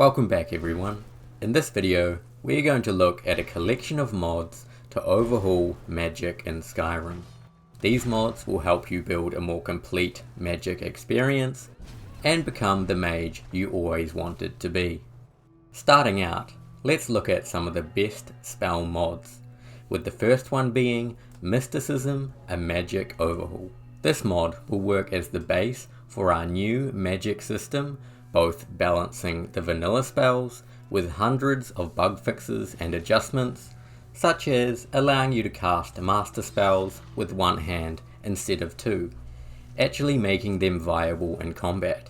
Welcome back everyone. In this video, we're going to look at a collection of mods to overhaul magic in Skyrim. These mods will help you build a more complete magic experience and become the mage you always wanted to be. Starting out, let's look at some of the best spell mods, with the first one being Mysticism, a magic overhaul. This mod will work as the base for our new magic system, both balancing the vanilla spells with hundreds of bug fixes and adjustments, such as allowing you to cast master spells with one hand instead of two, actually making them viable in combat,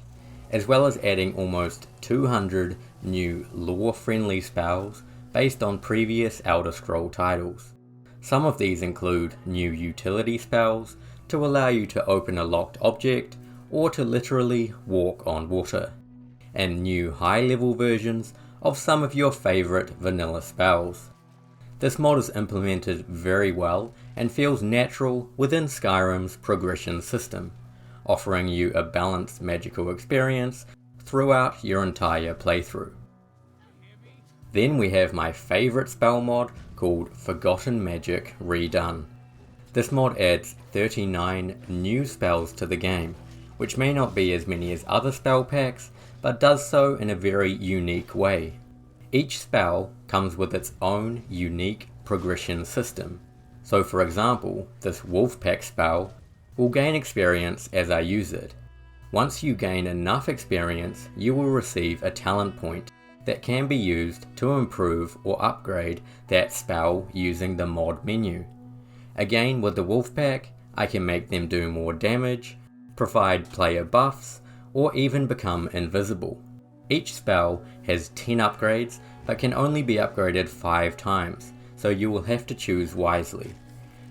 as well as adding almost 200 new lore-friendly spells based on previous Elder Scroll titles. Some of these include new utility spells to allow you to open a locked object or to literally walk on water, and new high-level versions of some of your favourite vanilla spells. This mod is implemented very well and feels natural within Skyrim's progression system, offering you a balanced magical experience throughout your entire playthrough. Then we have my favourite spell mod called Forgotten Magic Redone. This mod adds 39 new spells to the game, which may not be as many as other spell packs, but does so in a very unique way. Each spell comes with its own unique progression system. So for example, this Wolfpack spell will gain experience as I use it. Once you gain enough experience, you will receive a talent point that can be used to improve or upgrade that spell using the mod menu. Again, with the Wolfpack, I can make them do more damage, provide player buffs, or even become invisible. Each spell has 10 upgrades, but can only be upgraded 5 times, so you will have to choose wisely.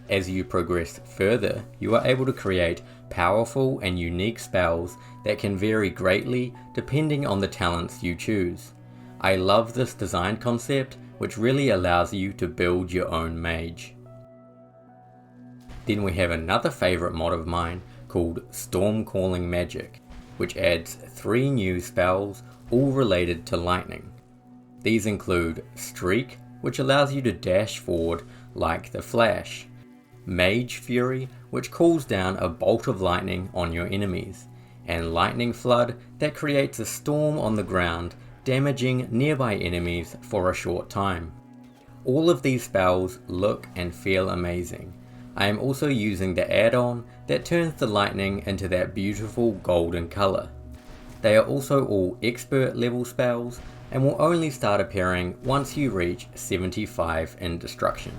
As you progress further, you are able to create powerful and unique spells that can vary greatly depending on the talents you choose. I love this design concept, which really allows you to build your own mage. Then we have another favourite mod of mine called Storm Calling Magic, which adds 3 new spells all related to lightning. These include Streak, which allows you to dash forward like the Flash, Mage Fury, which calls down a bolt of lightning on your enemies, and Lightning Flood that creates a storm on the ground, damaging nearby enemies for a short time. All of these spells look and feel amazing. I am also using the add-on that turns the lightning into that beautiful golden colour. They are also all expert level spells and will only start appearing once you reach 75 in destruction.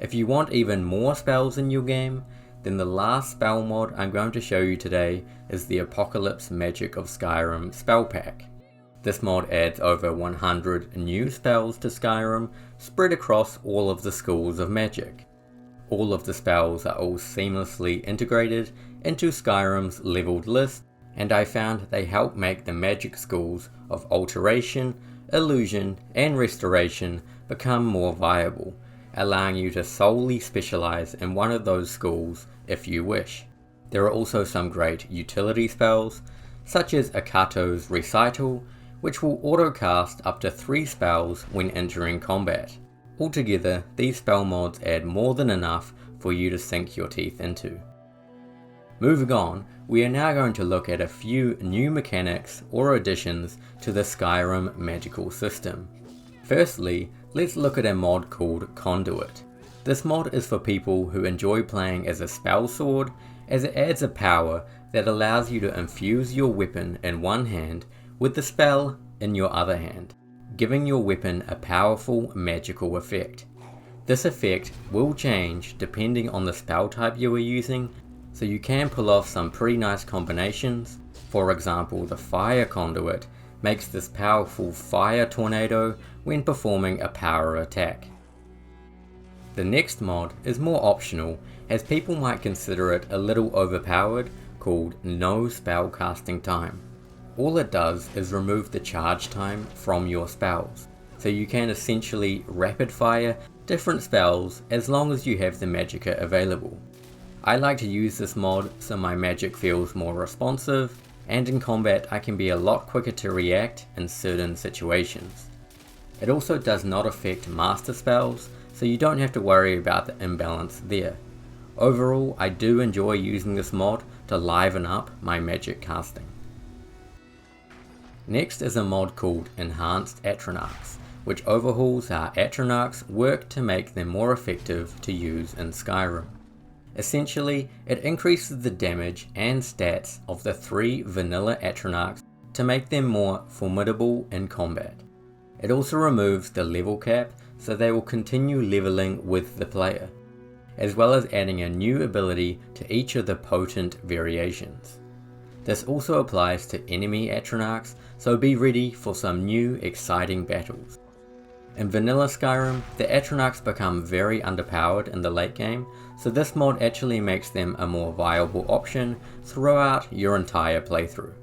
If you want even more spells in your game, then the last spell mod I'm going to show you today is the Apocalypse Magic of Skyrim spell pack. This mod adds over 100 new spells to Skyrim, spread across all of the schools of magic. All of the spells are all seamlessly integrated into Skyrim's leveled list, and I found they help make the magic schools of Alteration, Illusion, and Restoration become more viable, allowing you to solely specialize in one of those schools if you wish. There are also some great utility spells, such as Akato's Recital, which will auto-cast up to 3 spells when entering combat. Altogether, these spell mods add more than enough for you to sink your teeth into. Moving on, we are now going to look at a few new mechanics or additions to the Skyrim magical system. Firstly, let's look at a mod called Conduit. This mod is for people who enjoy playing as a SpellSword, as it adds a power that allows you to infuse your weapon in one hand with the spell in your other hand, giving your weapon a powerful magical effect. This effect will change depending on the spell type you are using, so you can pull off some pretty nice combinations. For example, the Fire Conduit makes this powerful fire tornado when performing a power attack. The next mod is more optional, as people might consider it a little overpowered, called No Spellcasting Time. All it does is remove the charge time from your spells, so you can essentially rapid fire different spells as long as you have the magicka available. I like to use this mod so my magic feels more responsive and in combat I can be a lot quicker to react in certain situations. It also does not affect master spells, so you don't have to worry about the imbalance there. Overall, I do enjoy using this mod to liven up my magic casting. Next is a mod called Enhanced Atronachs, which overhauls how Atronachs work to make them more effective to use in Skyrim. Essentially, it increases the damage and stats of the 3 vanilla Atronachs to make them more formidable in combat. It also removes the level cap so they will continue leveling with the player, as well as adding a new ability to each of the potent variations. This also applies to enemy Atronachs, so be ready for some new exciting battles. In vanilla Skyrim, the Atronachs become very underpowered in the late game, so this mod actually makes them a more viable option throughout your entire playthrough.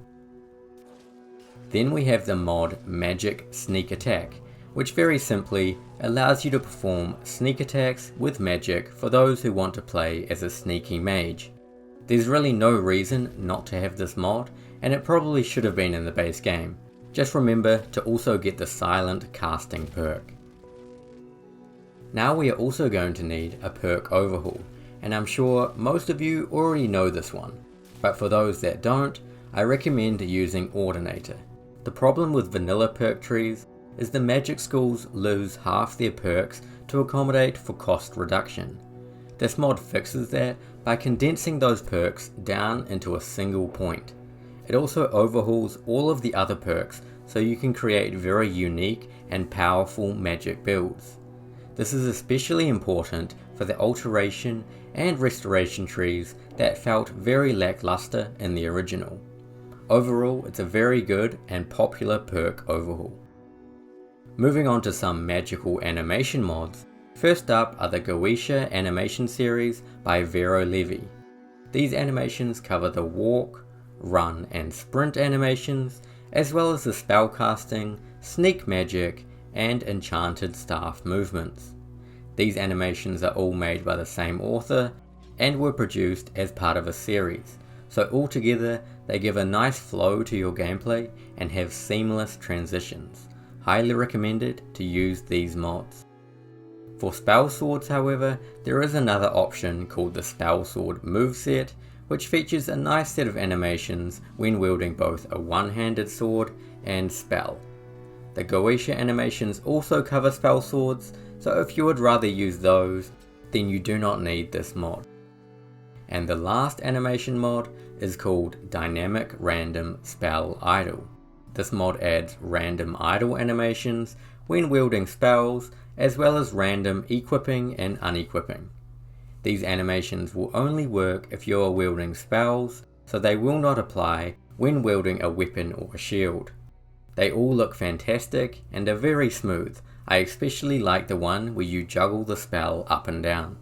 Then we have the mod Magic Sneak Attack, which very simply allows you to perform sneak attacks with magic for those who want to play as a sneaky mage. There's really no reason not to have this mod, and it probably should have been in the base game. Just remember to also get the silent casting perk. Now we are also going to need a perk overhaul, and I'm sure most of you already know this one, but for those that don't, I recommend using Ordinator. The problem with vanilla perk trees is the magic schools lose half their perks to accommodate for cost reduction. This mod fixes that by condensing those perks down into a single point. It also overhauls all of the other perks so you can create very unique and powerful magic builds. This is especially important for the alteration and restoration trees that felt very lackluster in the original. Overall, it's a very good and popular perk overhaul. Moving on to some magical animation mods, first up are the Goetia animation series by VeroLevi. These animations cover the walk, run and sprint animations, as well as the spellcasting, sneak magic, and enchanted staff movements. These animations are all made by the same author and were produced as part of a series, so altogether they give a nice flow to your gameplay and have seamless transitions. Highly recommended to use these mods. For SpellSwords, however, there is another option called the SpellSword Moveset, which features a nice set of animations when wielding both a one-handed sword and spell. The Goetia animations also cover SpellSwords, so if you would rather use those, then you do not need this mod. And the last animation mod is called Dynamic Random Spell Idle. This mod adds random idle animations when wielding spells, as well as random equipping and unequipping. These animations will only work if you are wielding spells, so they will not apply when wielding a weapon or a shield. They all look fantastic and are very smooth. I especially like the one where you juggle the spell up and down.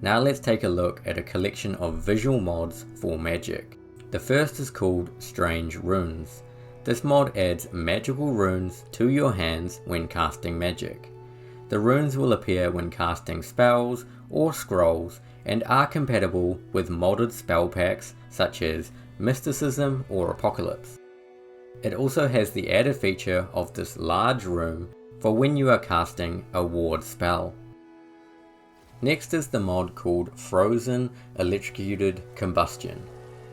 Now let's take a look at a collection of visual mods for magic. The first is called Strange Runes. This mod adds magical runes to your hands when casting magic. The runes will appear when casting spells or scrolls and are compatible with modded spell packs such as Mysticism or Apocalypse. It also has the added feature of this large room for when you are casting a ward spell. Next is the mod called Frozen Electrocuted Combustion.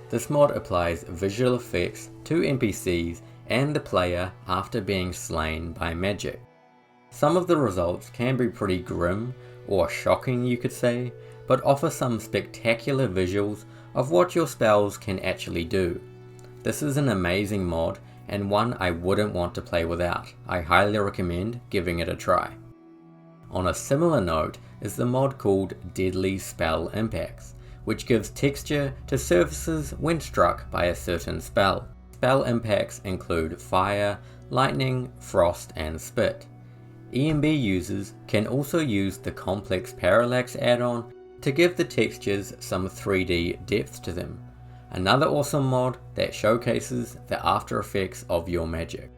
This mod applies visual effects to NPCs and the player after being slain by magic. Some of the results can be pretty grim or shocking, you could say, but offer some spectacular visuals of what your spells can actually do. This is an amazing mod and one I wouldn't want to play without. I highly recommend giving it a try. On a similar note is the mod called Deadly Spell Impacts, which gives texture to surfaces when struck by a certain spell. Spell impacts include fire, lightning, frost, and spit. EMB users can also use the Complex Parallax add-on to give the textures some 3D depth to them. Another awesome mod that showcases the after effects of your magic.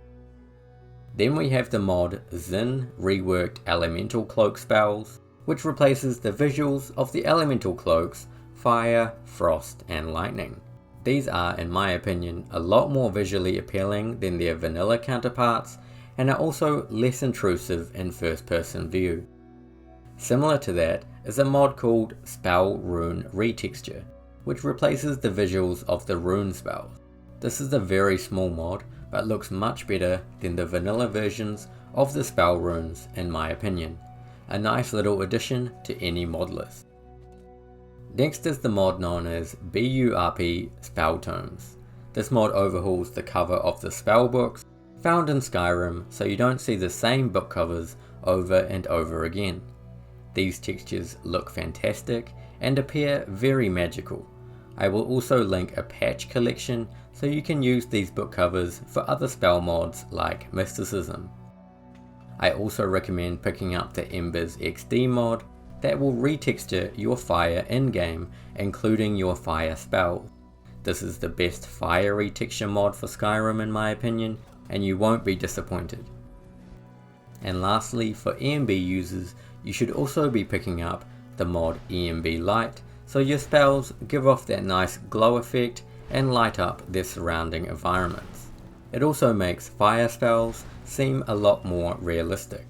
Then we have the mod Xin Reworked Elemental Cloak Spells, which replaces the visuals of the elemental cloaks, fire, frost, and lightning. These are, in my opinion, a lot more visually appealing than their vanilla counterparts, and are also less intrusive in first person view. Similar to that is a mod called Spell Rune Retexture, which replaces the visuals of the rune spells. This is a very small mod, but looks much better than the vanilla versions of the spell runes in my opinion. A nice little addition to any mod list. Next is the mod known as BURP Spell Tomes. This mod overhauls the cover of the spell books found in Skyrim, so you don't see the same book covers over and over again. These textures look fantastic and appear very magical. I will also link a patch collection so you can use these book covers for other spell mods like Mysticism. I also recommend picking up the Embers XD mod that will retexture your fire in-game, including your fire spells. This is the best fire retexture mod for Skyrim in my opinion, and you won't be disappointed. And lastly, for EMB users, you should also be picking up the mod EMB Light, so your spells give off that nice glow effect and light up their surrounding environments. It also makes fire spells seem a lot more realistic.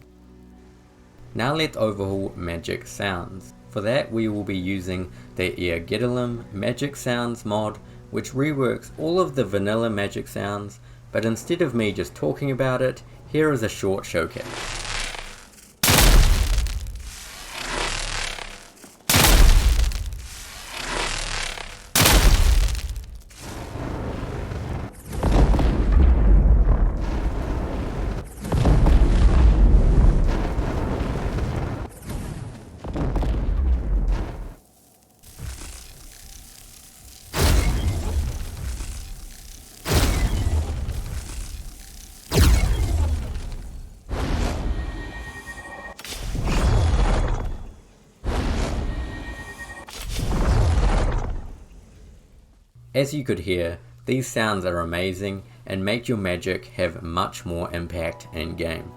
Now let's overhaul magic sounds. For that we will be using the Airgetlam magic sounds mod, which reworks all of the vanilla magic sounds, but instead of me just talking about it, here is a short showcase. As you could hear, these sounds are amazing and make your magic have much more impact in game.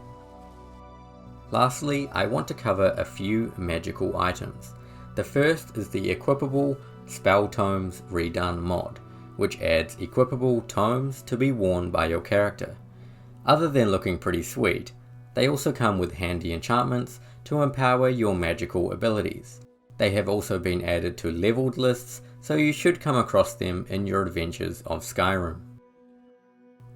Lastly, I want to cover a few magical items. The first is the Equipable Tomes Redone mod, which adds Equipable Tomes to be worn by your character. Other than looking pretty sweet, they also come with handy enchantments to empower your magical abilities. They have also been added to leveled lists, so you should come across them in your adventures of Skyrim.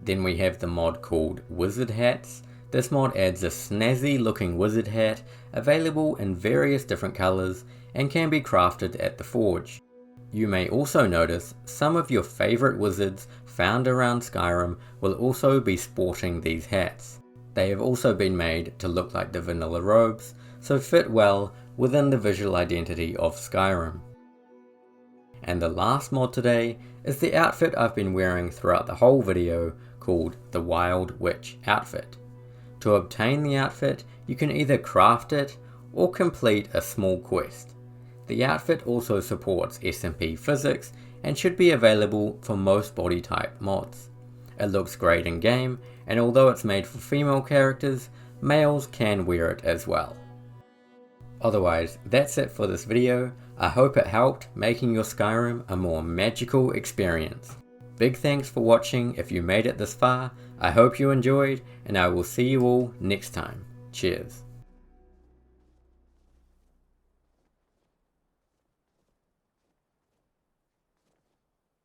Then we have the mod called Wizard Hats. This mod adds a snazzy looking wizard hat, available in various different colours and can be crafted at the forge. You may also notice some of your favourite wizards found around Skyrim will also be sporting these hats. They have also been made to look like the vanilla robes, so fit well within the visual identity of Skyrim. And the last mod today is the outfit I've been wearing throughout the whole video, called the Wild Witch outfit. To obtain the outfit, you can either craft it or complete a small quest. The outfit also supports SMP physics and should be available for most body type mods. It looks great in game, and although it's made for female characters, males can wear it as well. Otherwise, that's it for this video. I hope it helped making your Skyrim a more magical experience. Big thanks for watching if you made it this far. I hope you enjoyed, and I will see you all next time. Cheers.